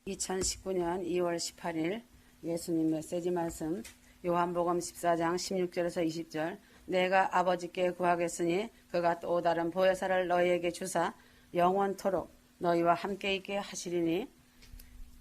2019년 2월 18일 예수님 메시지 말씀 요한복음 14장 16절에서 20절 내가 아버지께 구하겠으니 그가 또 다른 보혜사를 너희에게 주사 영원토록 너희와 함께 있게 하시리니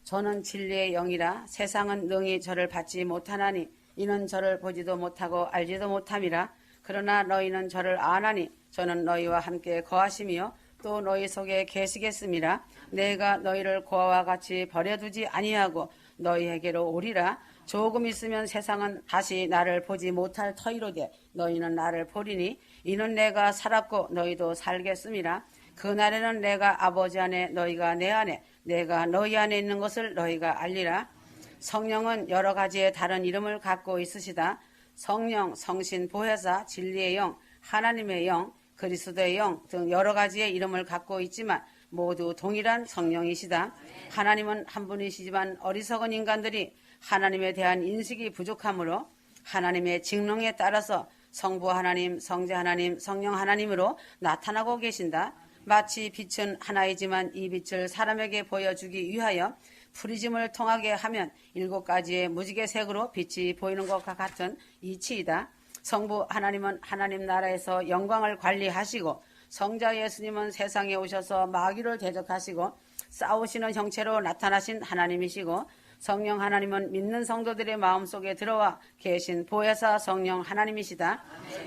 저는 진리의 영이라 세상은 능히 저를 받지 못하나니 이는 저를 보지도 못하고 알지도 못함이라 그러나 너희는 저를 아나니 저는 너희와 함께 거하시며 또 너희 속에 계시겠음이라 내가 너희를 고아와 같이 버려두지 아니하고 너희에게로 오리라 조금 있으면 세상은 다시 나를 보지 못할 터이로되 너희는 나를 보리니 이는 내가 살았고 너희도 살겠음이라 그날에는 내가 아버지 안에 너희가 내 안에 내가 너희 안에 있는 것을 너희가 알리라 성령은 여러 가지의 다른 이름을 갖고 있으시다 성령, 성신, 보혜사, 진리의 영, 하나님의 영, 그리스도의 영 등 여러 가지의 이름을 갖고 있지만 모두 동일한 성령이시다. 하나님은 한 분이시지만 어리석은 인간들이 하나님에 대한 인식이 부족하므로 하나님의 직능에 따라서 성부 하나님, 성자 하나님, 성령 하나님으로 나타나고 계신다. 마치 빛은 하나이지만 이 빛을 사람에게 보여주기 위하여 프리즘을 통하게 하면 7가지의 무지개색으로 빛이 보이는 것과 같은 이치이다. 성부 하나님은 하나님 나라에서 영광을 관리하시고 성자 예수님은 세상에 오셔서 마귀를 대적하시고 싸우시는 형체로 나타나신 하나님이시고 성령 하나님은 믿는 성도들의 마음속에 들어와 계신 보혜사 성령 하나님이시다.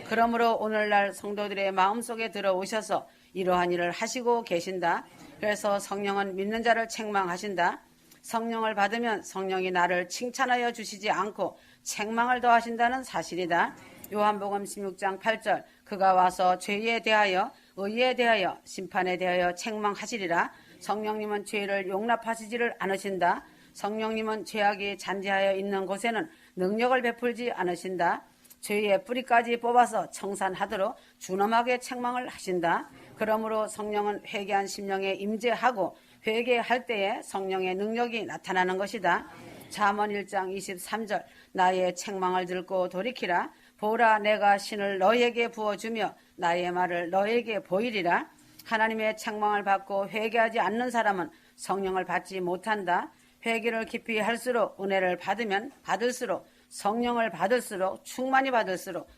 그러므로 오늘날 성도들의 마음속에 들어오셔서 이러한 일을 하시고 계신다. 그래서 성령은 믿는 자를 책망하신다. 성령을 받으면 성령이 나를 칭찬하여 주시지 않고 책망을 더하신다는 사실이다. 요한복음 16장 8절 그가 와서 죄에 대하여 의에 대하여 심판에 대하여 책망하시리라. 성령님은 죄를 용납하시지를 않으신다. 성령님은 죄악이 잔재하여 있는 곳에는 능력을 베풀지 않으신다. 죄의 뿌리까지 뽑아서 청산하도록 준엄하게 책망을 하신다. 그러므로 성령은 회개한 심령에 임재하고 회개할 때에 성령의 능력이 나타나는 것이다. 잠언 1장 23절 나의 책망을 듣고 돌이키라. 보라 내가 신을 너희에게 부어주며 나의 말을 너희에게 보이리라. 하나님의 책망을 받고 회개하지 않는 사람은 성령을 받지 못한다. 회개를 깊이 할수록 은혜를 받으면 받을수록 성령을 받을수록 충만히 받을수록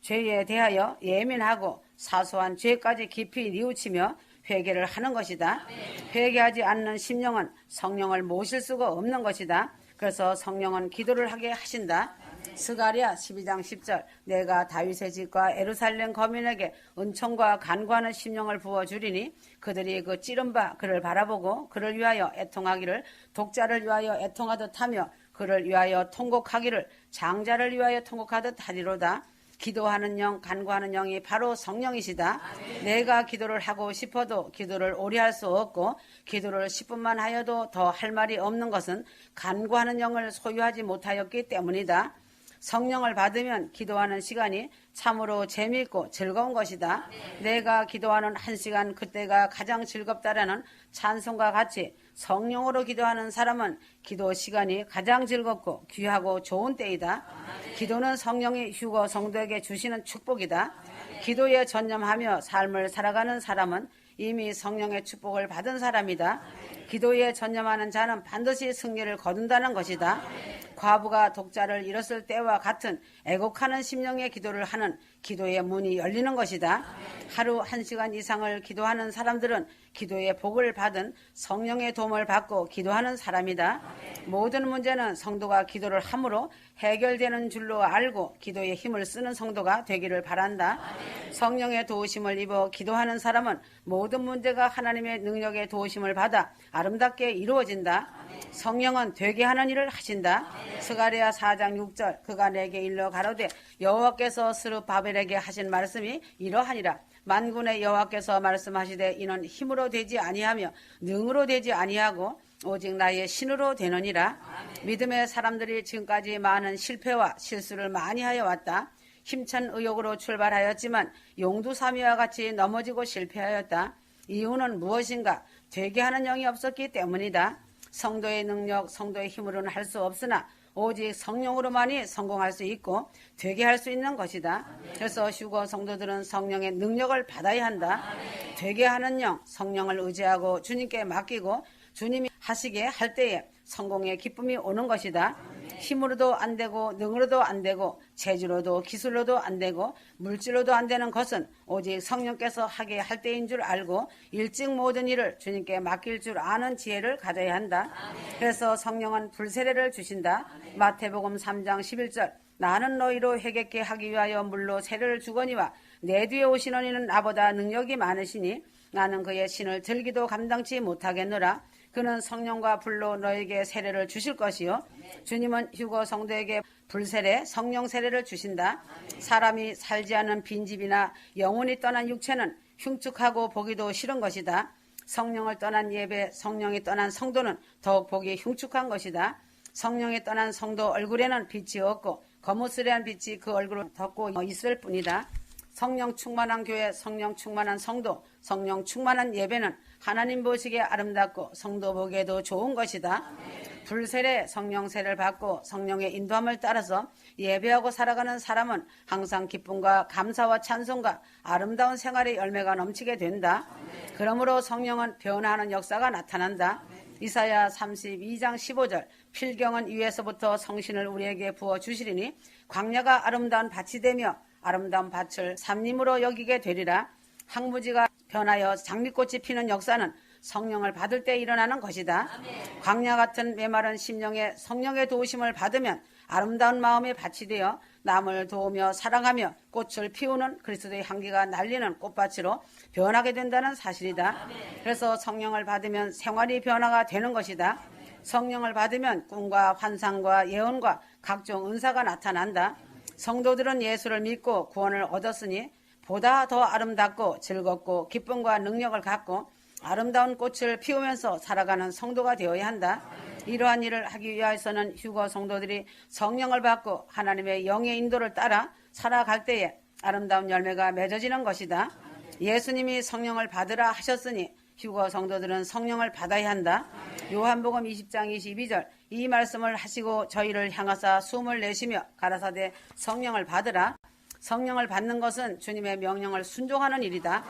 죄에 대하여 예민하고 사소한 죄까지 깊이 뉘우치며 회개를 하는 것이다. 회개하지 않는 심령은 성령을 모실 수가 없는 것이다. 그래서 성령은 기도를 하게 하신다. 스가랴 12장 10절 내가 다윗의 집과 예루살렘 거민에게 은총과 간구하는 심령을 부어주리니 그들이 그 찌른 바 그를 바라보고 그를 위하여 애통하기를 독자를 위하여 애통하듯 하며 그를 위하여 통곡하기를 장자를 위하여 통곡하듯 하리로다. 기도하는 영, 간구하는 영이 바로 성령이시다. 내가 기도를 하고 싶어도 기도를 오래 할 수 없고 기도를 10분만 하여도 더 할 말이 없는 것은 간구하는 영을 소유하지 못하였기 때문이다. 성령을 받으면 기도하는 시간이 참으로 재미있고 즐거운 것이다. 내가 기도하는 1시간 그때가 가장 즐겁다라는 찬송과 같이 성령으로 기도하는 사람은 기도 시간이 가장 즐겁고 귀하고 좋은 때이다. 기도는 성령이 휴거 성도에게 주시는 축복이다. 기도에 전념하며 삶을 살아가는 사람은 이미 성령의 축복을 받은 사람이다. 기도에 전념하는 자는 반드시 승리를 거둔다는 것이다. 과부가 독자를 잃었을 때와 같은 애곡하는 심령의 기도를 하는 기도의 문이 열리는 것이다. 하루 1시간 이상을 기도하는 사람들은 기도의 복을 받은 성령의 도움을 받고 기도하는 사람이다. 모든 문제는 성도가 기도를 함으로 해결되는 줄로 알고 기도에 힘을 쓰는 성도가 되기를 바란다. 성령의 도우심을 입어 기도하는 사람은 모든 문제가 하나님의 능력의 도우심을 받아 아름답게 이루어진다. 성령은 되게 하는 일을 하신다. 스가랴 4장 6절 그가 내게 일러 가로되 여호와께서 스룹바벨에게 하신 말씀이 이러하니라. 만군의 여호와께서 말씀하시되 이는 힘으로 되지 아니하며 능으로 되지 아니하고 오직 나의 신으로 되느니라. 믿음의 사람들이 지금까지 많은 실패와 실수를 많이 하여 왔다. 힘찬 의욕으로 출발하였지만 용두사미와 같이 넘어지고 실패하였다. 이유는 무엇인가? 되게 하는 영이 없었기 때문이다. 성도의 능력, 성도의 힘으로는 할 수 없으나 오직 성령으로만이 성공할 수 있고 되게 할 수 있는 것이다. 그래서 휴거 성도들은 성령의 능력을 받아야 한다. 되게 하는 영, 성령을 의지하고 주님께 맡기고 주님이 하시게 할 때에 성공의 기쁨이 오는 것이다. 힘으로도 안 되고 능으로도 안 되고 재주로도 기술로도 안 되고 물질로도 안 되는 것은 오직 성령께서 하게 할 때인 줄 알고 일찍 모든 일을 주님께 맡길 줄 아는 지혜를 가져야 한다. 그래서 성령은 불세례를 주신다. 마태복음 3장 11절 나는 너희로 회개케 하기 위하여 물로 세례를 주거니와 내 뒤에 오시는 이는 나보다 능력이 많으시니 나는 그의 신을 들기도 감당치 못하겠노라. 그는 성령과 불로 너에게 세례를 주실 것이요 주님은 휴거 성도에게 불세례 성령 세례를 주신다. 사람이 살지 않은 빈집이나 영혼이 떠난 육체는 흉측하고 보기도 싫은 것이다. 성령을 떠난 예배 성령이 떠난 성도는 더욱 보기 흉측한 것이다. 성령이 떠난 성도 얼굴에는 빛이 없고 거무스레한 빛이 그 얼굴을 덮고 있을 뿐이다. 성령 충만한 교회, 성령 충만한 성도, 성령 충만한 예배는 하나님 보시기에 아름답고 성도 보기에도 좋은 것이다. 불세례, 성령 세례를 받고 성령의 인도함을 따라서 예배하고 살아가는 사람은 항상 기쁨과 감사와 찬송과 아름다운 생활의 열매가 넘치게 된다. 그러므로 성령은 변화하는 역사가 나타난다. 이사야 32장 15절 필경은 위에서부터 성신을 우리에게 부어주시리니 광야가 아름다운 밭이 되며 아름다운 밭을 삼림으로 여기게 되리라. 항무지가 변하여 장미꽃이 피는 역사는 성령을 받을 때 일어나는 것이다. 광야 같은 메마른 심령에 성령의 도우심을 받으면 아름다운 마음의 밭이 되어 남을 도우며 사랑하며 꽃을 피우는 그리스도의 향기가 날리는 꽃밭으로 변하게 된다는 사실이다. 그래서 성령을 받으면 생활이 변화가 되는 것이다. 성령을 받으면 꿈과 환상과 예언과 각종 은사가 나타난다. 성도들은 예수를 믿고 구원을 얻었으니 보다 더 아름답고 즐겁고 기쁨과 능력을 갖고 아름다운 꽃을 피우면서 살아가는 성도가 되어야 한다. 이러한 일을 하기 위해서는 휴거 성도들이 성령을 받고 하나님의 영의 인도를 따라 살아갈 때에 아름다운 열매가 맺어지는 것이다. 예수님이 성령을 받으라 하셨으니 휴거 성도들은 성령을 받아야 한다. 요한복음 20장 22절 이 말씀을 하시고 저희를 향하사 숨을 내쉬며 가라사대 성령을 받으라. 성령을 받는 것은 주님의 명령을 순종하는 일이다.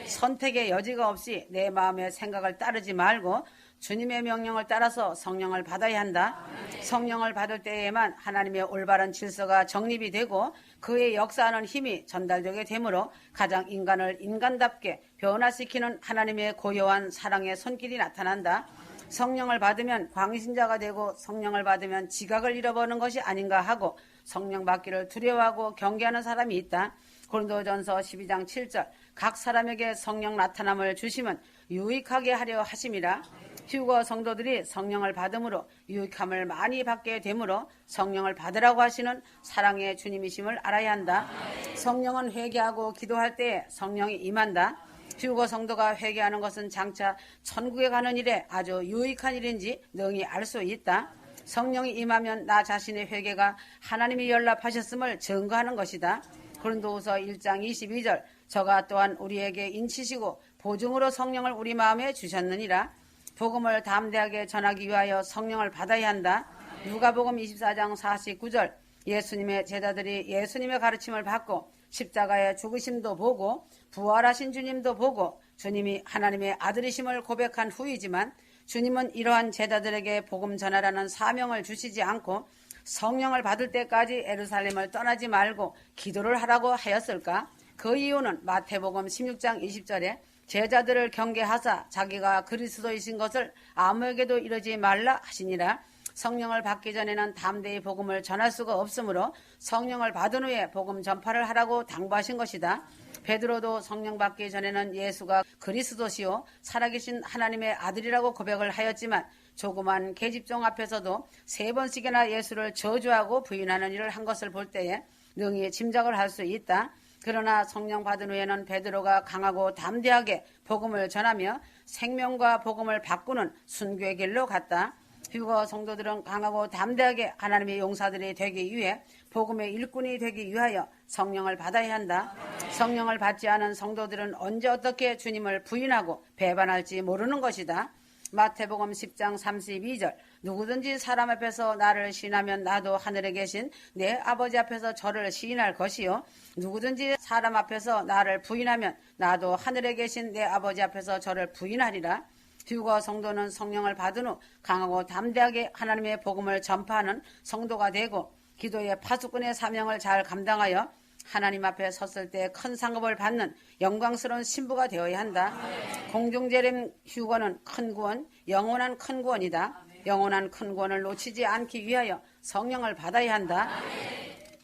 선택의 여지가 없이 내 마음의 생각을 따르지 말고 주님의 명령을 따라서 성령을 받아야 한다. 성령을 받을 때에만 하나님의 올바른 질서가 정립이 되고 그의 역사하는 힘이 전달되게 되므로 가장 인간을 인간답게 변화시키는 하나님의 고요한 사랑의 손길이 나타난다. 성령을 받으면 광신자가 되고 성령을 받으면 지각을 잃어버리는 것이 아닌가 하고 성령 받기를 두려워하고 경계하는 사람이 있다. 고린도전서 12장 7절 각 사람에게 성령 나타남을 주시면 유익하게 하려 하심이라. 휴거 성도들이 성령을 받음으로 유익함을 많이 받게 되므로 성령을 받으라고 하시는 사랑의 주님이심을 알아야 한다. 성령은 회개하고 기도할 때 성령이 임한다. 휴거 성도가 회개하는 것은 장차 천국에 가는 일에 아주 유익한 일인지 능히 알 수 있다. 성령이 임하면 나 자신의 회개가 하나님이 연락하셨음을 증거하는 것이다. 고린도후서 1장 22절 저가 또한 우리에게 인치시고 보증으로 성령을 우리 마음에 주셨느니라. 복음을 담대하게 전하기 위하여 성령을 받아야 한다. 누가복음 24장 49절 예수님의 제자들이 예수님의 가르침을 받고 십자가의 죽으심도 보고 부활하신 주님도 보고 주님이 하나님의 아들이심을 고백한 후이지만 주님은 이러한 제자들에게 복음 전하라는 사명을 주시지 않고 성령을 받을 때까지 예루살렘을 떠나지 말고 기도를 하라고 하였을까? 그 이유는 마태복음 16장 20절에 제자들을 경계하사 자기가 그리스도이신 것을 아무에게도 이르지 말라 하시니라. 성령을 받기 전에는 담대히 복음을 전할 수가 없으므로 성령을 받은 후에 복음 전파를 하라고 당부하신 것이다. 베드로도 성령 받기 전에는 예수가 그리스도시요 살아계신 하나님의 아들이라고 고백을 하였지만 조그만 계집종 앞에서도 3번씩이나 예수를 저주하고 부인하는 일을 한 것을 볼 때에 능히 짐작을 할 수 있다. 그러나 성령 받은 후에는 베드로가 강하고 담대하게 복음을 전하며 생명과 복음을 바꾸는 순교의 길로 갔다. 휴거 성도들은 강하고 담대하게 하나님의 용사들이 되기 위해 복음의 일꾼이 되기 위하여 성령을 받아야 한다. 성령을 받지 않은 성도들은 언제 어떻게 주님을 부인하고 배반할지 모르는 것이다. 마태복음 10장 32절 누구든지 사람 앞에서 나를 시인하면 나도 하늘에 계신 내 아버지 앞에서 저를 시인할 것이요 누구든지 사람 앞에서 나를 부인하면 나도 하늘에 계신 내 아버지 앞에서 저를 부인하리라. 휴거 성도는 성령을 받은 후 강하고 담대하게 하나님의 복음을 전파하는 성도가 되고 기도의 파수꾼의 사명을 잘 감당하여 하나님 앞에 섰을 때 큰 상급을 받는 영광스러운 신부가 되어야 한다. 공중재림 휴거는 큰 구원, 영원한 큰 구원이다. 영원한 큰 구원을 놓치지 않기 위하여 성령을 받아야 한다.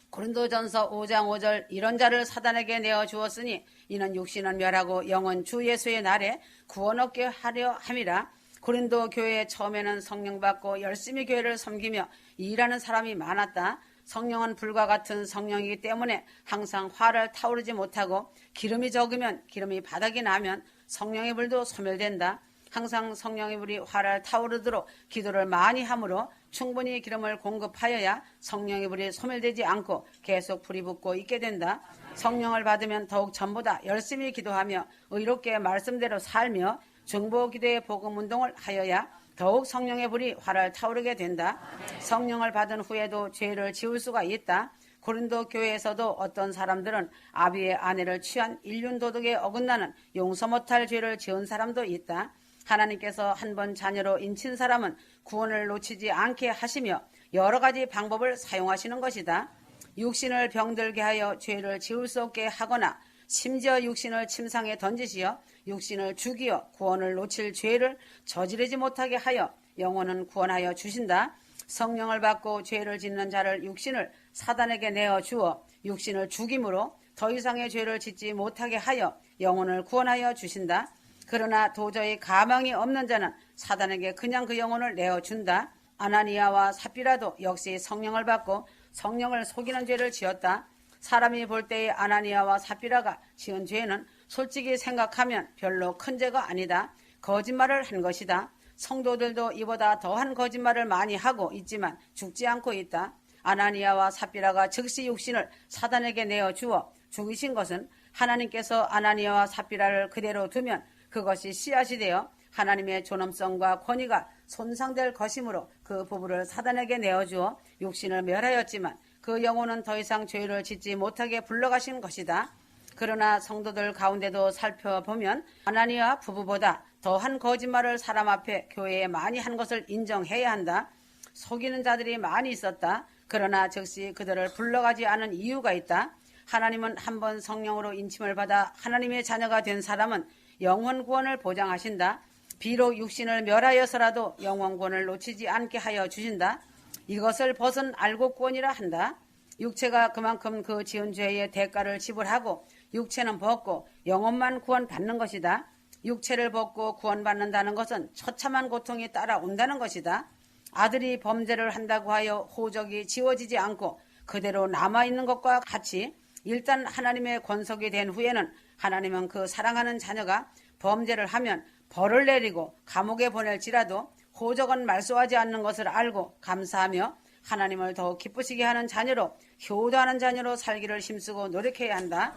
고린도전서 5장 5절 이런 자를 사단에게 내어 주었으니 이는 육신은 멸하고 영은 주 예수의 날에 구원 얻게 하려 함이라. 고린도 교회에 처음에는 성령 받고 열심히 교회를 섬기며 일하는 사람이 많았다. 성령은 불과 같은 성령이기 때문에 항상 화를 타오르지 못하고 기름이 적으면 기름이 바닥이 나면 성령의 불도 소멸된다. 항상 성령의 불이 화를 타오르도록 기도를 많이 함으로 충분히 기름을 공급하여야 성령의 불이 소멸되지 않고 계속 불이 붙고 있게 된다. 성령을 받으면 더욱 전보다 열심히 기도하며 의롭게 말씀대로 살며 중보기도의 복음운동을 하여야 더욱 성령의 불이 활활 타오르게 된다. 성령을 받은 후에도 죄를 지울 수가 있다. 고린도 교회에서도 어떤 사람들은 아비의 아내를 취한 일륜도덕에 어긋나는 용서 못할 죄를 지은 사람도 있다. 하나님께서 한 번 자녀로 인친 사람은 구원을 놓치지 않게 하시며 여러 가지 방법을 사용하시는 것이다. 육신을 병들게 하여 죄를 지울 수 없게 하거나 심지어 육신을 침상에 던지시어 육신을 죽이어 구원을 놓칠 죄를 저지르지 못하게 하여 영혼은 구원하여 주신다. 성령을 받고 죄를 짓는 자를 육신을 사단에게 내어 주어 육신을 죽임으로 더 이상의 죄를 짓지 못하게 하여 영혼을 구원하여 주신다. 그러나 도저히 가망이 없는 자는 사단에게 그냥 그 영혼을 내어준다. 아나니아와 삽비라도 역시 성령을 받고 성령을 속이는 죄를 지었다. 사람이 볼 때의 아나니아와 삽비라가 지은 죄는 솔직히 생각하면 별로 큰 죄가 아니다. 거짓말을 한 것이다. 성도들도 이보다 더한 거짓말을 많이 하고 있지만 죽지 않고 있다. 아나니아와 삽비라가 즉시 육신을 사단에게 내어주어 죽이신 것은 하나님께서 아나니아와 삽비라를 그대로 두면 그것이 씨앗이 되어 하나님의 존엄성과 권위가 손상될 것이므로 그 부부를 사단에게 내어주어 육신을 멸하였지만 그 영혼은 더 이상 죄를 짓지 못하게 불러가신 것이다. 그러나 성도들 가운데도 살펴보면 아나니아 부부보다 더한 거짓말을 사람 앞에 교회에 많이 한 것을 인정해야 한다. 속이는 자들이 많이 있었다. 그러나 즉시 그들을 불러가지 않은 이유가 있다. 하나님은 한번 성령으로 인침을 받아 하나님의 자녀가 된 사람은 영혼 구원을 보장하신다. 비록 육신을 멸하여서라도 영혼 구원을 놓치지 않게 하여 주신다. 이것을 벗은 알곡구원이라 한다. 육체가 그만큼 그 지은 죄의 대가를 지불하고 육체는 벗고 영혼만 구원받는 것이다. 육체를 벗고 구원받는다는 것은 처참한 고통이 따라온다는 것이다. 아들이 범죄를 한다고 하여 호적이 지워지지 않고 그대로 남아있는 것과 같이 일단 하나님의 권속이 된 후에는 하나님은 그 사랑하는 자녀가 범죄를 하면 벌을 내리고 감옥에 보낼지라도 호적은 말소하지 않는 것을 알고 감사하며 하나님을 더욱 기쁘시게 하는 자녀로 효도하는 자녀로 살기를 힘쓰고 노력해야 한다.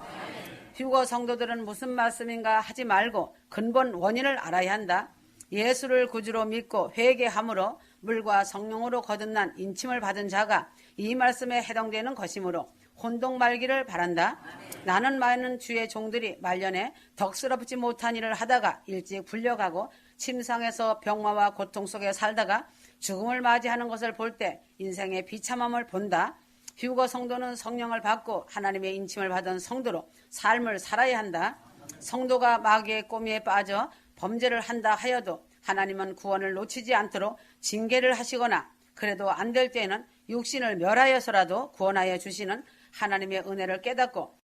휴거 성도들은 무슨 말씀인가 하지 말고 근본 원인을 알아야 한다. 예수를 구주로 믿고 회개함으로 물과 성령으로 거듭난 인침을 받은 자가 이 말씀에 해당되는 것이므로 혼동 말기를 바란다. 나는 많은 주의 종들이 말년에 덕스럽지 못한 일을 하다가 일찍 불려가고 침상에서 병마와 고통 속에 살다가 죽음을 맞이하는 것을 볼 때 인생의 비참함을 본다. 휴거 성도는 성령을 받고 하나님의 인침을 받은 성도로 삶을 살아야 한다. 성도가 마귀의 꼬미에 빠져 범죄를 한다 하여도 하나님은 구원을 놓치지 않도록 징계를 하시거나 그래도 안 될 때에는 육신을 멸하여서라도 구원하여 주시는 하나님의 은혜를 깨닫고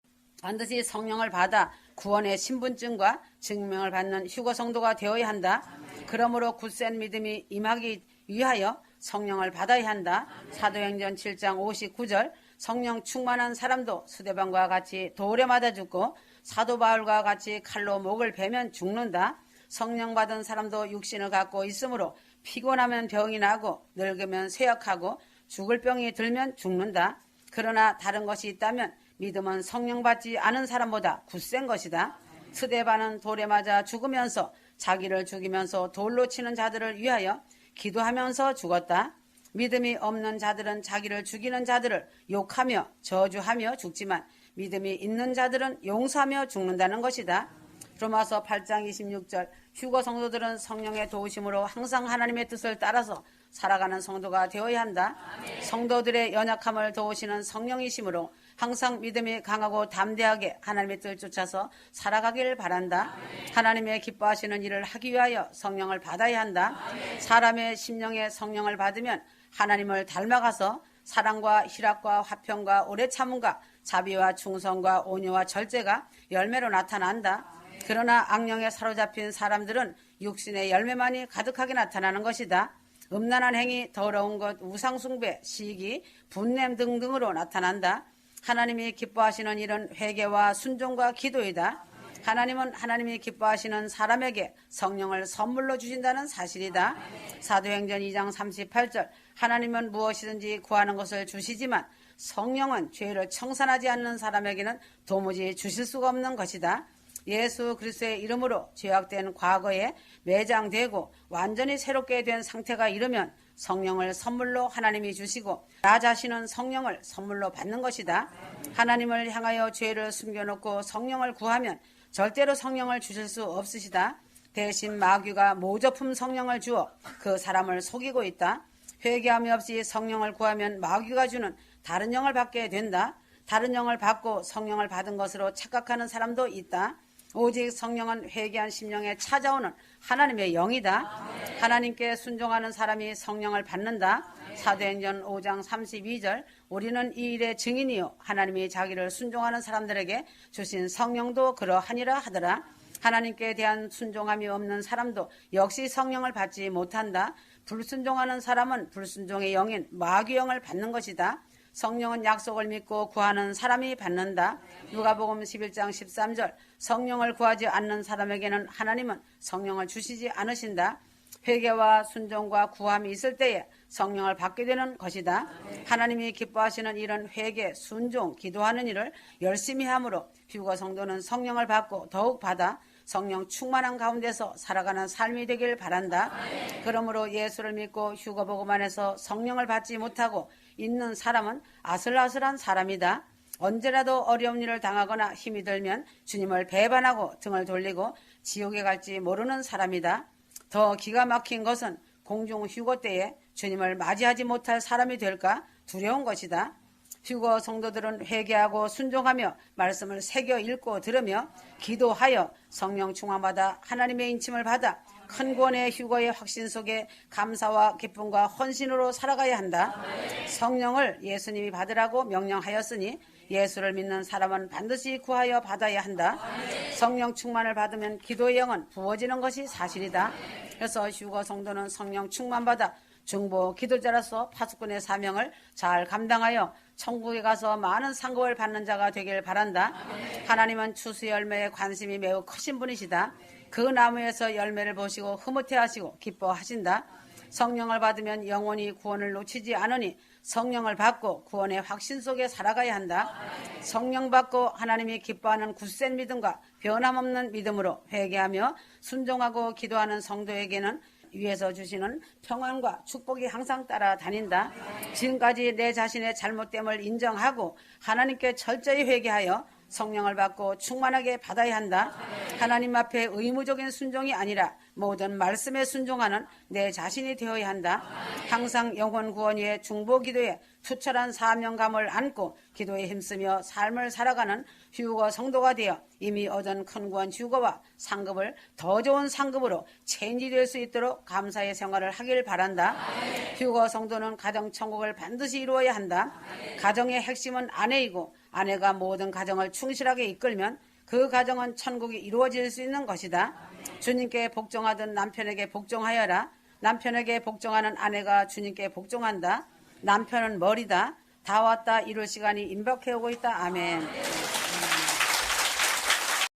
반드시 성령을 받아 구원의 신분증과 증명을 받는 휴거 성도가 되어야 한다. 그러므로 굳센 믿음이 임하기 위하여 성령을 받아야 한다. 사도행전 7장 59절 성령 충만한 사람도 스데반과 같이 돌에 맞아 죽고 사도 바울과 같이 칼로 목을 베면 죽는다. 성령 받은 사람도 육신을 갖고 있으므로 피곤하면 병이 나고 늙으면 쇠약하고 죽을 병이 들면 죽는다. 그러나 다른 것이 있다면 믿음은 성령 받지 않은 사람보다 굳센 것이다. 스데반은 돌에 맞아 죽으면서 자기를 죽이면서 돌로 치는 자들을 위하여 기도하면서 죽었다. 믿음이 없는 자들은 자기를 죽이는 자들을 욕하며 저주하며 죽지만 믿음이 있는 자들은 용서하며 죽는다는 것이다. 로마서 8장 26절 휴거 성도들은 성령의 도우심으로 항상 하나님의 뜻을 따라서 살아가는 성도가 되어야 한다. 성도들의 연약함을 도우시는 성령이심으로 항상 믿음이 강하고 담대하게 하나님의 뜻을 쫓아서 살아가길 바란다. 하나님의 기뻐하시는 일을 하기 위하여 성령을 받아야 한다. 사람의 심령에 성령을 받으면 하나님을 닮아가서 사랑과 희락과 화평과 오래 참음과 자비와 충성과 온유와 절제가 열매로 나타난다. 그러나 악령에 사로잡힌 사람들은 육신의 열매만이 가득하게 나타나는 것이다. 음란한 행위, 더러운 것, 우상숭배, 시기, 분냄 등등으로 나타난다. 하나님이 기뻐하시는 일은 회개와 순종과 기도이다. 하나님은 하나님이 기뻐하시는 사람에게 성령을 선물로 주신다는 사실이다. 사도행전 2장 38절 하나님은 무엇이든지 구하는 것을 주시지만 성령은 죄를 청산하지 않는 사람에게는 도무지 주실 수가 없는 것이다. 예수 그리스도의 이름으로 죄악된 과거에 매장되고 완전히 새롭게 된 상태가 이르면 성령을 선물로 하나님이 주시고 나 자신은 성령을 선물로 받는 것이다. 하나님을 향하여 죄를 숨겨놓고 성령을 구하면 절대로 성령을 주실 수 없으시다. 대신 마귀가 모조품 성령을 주어 그 사람을 속이고 있다. 회개함이 없이 성령을 구하면 마귀가 주는 다른 영을 받게 된다. 다른 영을 받고 성령을 받은 것으로 착각하는 사람도 있다. 오직 성령은 회개한 심령에 찾아오는 하나님의 영이다. 하나님께 순종하는 사람이 성령을 받는다. 사도행전 5장 32절 우리는 이 일의 증인이요 하나님이 자기를 순종하는 사람들에게 주신 성령도 그러하니라 하더라. 하나님께 대한 순종함이 없는 사람도 역시 성령을 받지 못한다. 불순종하는 사람은 불순종의 영인 마귀 영을 받는 것이다. 성령은 약속을 믿고 구하는 사람이 받는다. 누가복음 11장 13절 성령을 구하지 않는 사람에게는 하나님은 성령을 주시지 않으신다. 회개와 순종과 구함이 있을 때에 성령을 받게 되는 것이다. 하나님이 기뻐하시는 일은 회개, 순종, 기도하는 일을 열심히 함으로 휴거 성도는 성령을 받고 더욱 받아 성령 충만한 가운데서 살아가는 삶이 되길 바란다. 그러므로 예수를 믿고 휴거 복음 안에서 성령을 받지 못하고 있는 사람은 아슬아슬한 사람이다. 언제라도 어려운 일을 당하거나 힘이 들면 주님을 배반하고 등을 돌리고 지옥에 갈지 모르는 사람이다. 더 기가 막힌 것은 공중 휴거 때에 주님을 맞이하지 못할 사람이 될까 두려운 것이다. 휴거 성도들은 회개하고 순종하며 말씀을 새겨 읽고 들으며 기도하여 성령 충만받아 하나님의 인침을 받아 큰 구원의 휴거의 확신 속에 감사와 기쁨과 헌신으로 살아가야 한다. 성령을 예수님이 받으라고 명령하였으니 예수를 믿는 사람은 반드시 구하여 받아야 한다. 성령 충만을 받으면 기도의 영은 부어지는 것이 사실이다. 그래서 휴거 성도는 성령 충만받아 중보 기도자로서 파수꾼의 사명을 잘 감당하여 천국에 가서 많은 상급을 받는 자가 되길 바란다. 하나님은 추수 열매에 관심이 매우 크신 분이시다. 그 나무에서 열매를 보시고 흐뭇해하시고 기뻐하신다. 성령을 받으면 영원히 구원을 놓치지 않으니 성령을 받고 구원의 확신 속에 살아가야 한다. 성령 받고 하나님이 기뻐하는 굳센 믿음과 변함없는 믿음으로 회개하며 순종하고 기도하는 성도에게는 위에서 주시는 평안과 축복이 항상 따라다닌다. 지금까지 내 자신의 잘못됨을 인정하고 하나님께 철저히 회개하여 성령을 받고 충만하게 받아야 한다. 하나님 앞에 의무적인 순종이 아니라 모든 말씀에 순종하는 내 자신이 되어야 한다. 항상 영혼 구원 위에 중보 기도에 투철한 사명감을 안고 기도에 힘쓰며 삶을 살아가는 휴거 성도가 되어 이미 얻은 큰 구원 휴거와 상급을 더 좋은 상급으로 체인지될 수 있도록 감사의 생활을 하길 바란다. 휴거 성도는 가정 천국을 반드시 이루어야 한다. 가정의 핵심은 아내이고 아내가 모든 가정을 충실하게 이끌면 그 가정은 천국이 이루어질 수 있는 것이다. 주님께 복종하던 남편에게 복종하여라. 남편에게 복종하는 아내가 주님께 복종한다. 남편은 머리다. 다 왔다 이룰 시간이 임박해오고 있다. 아멘.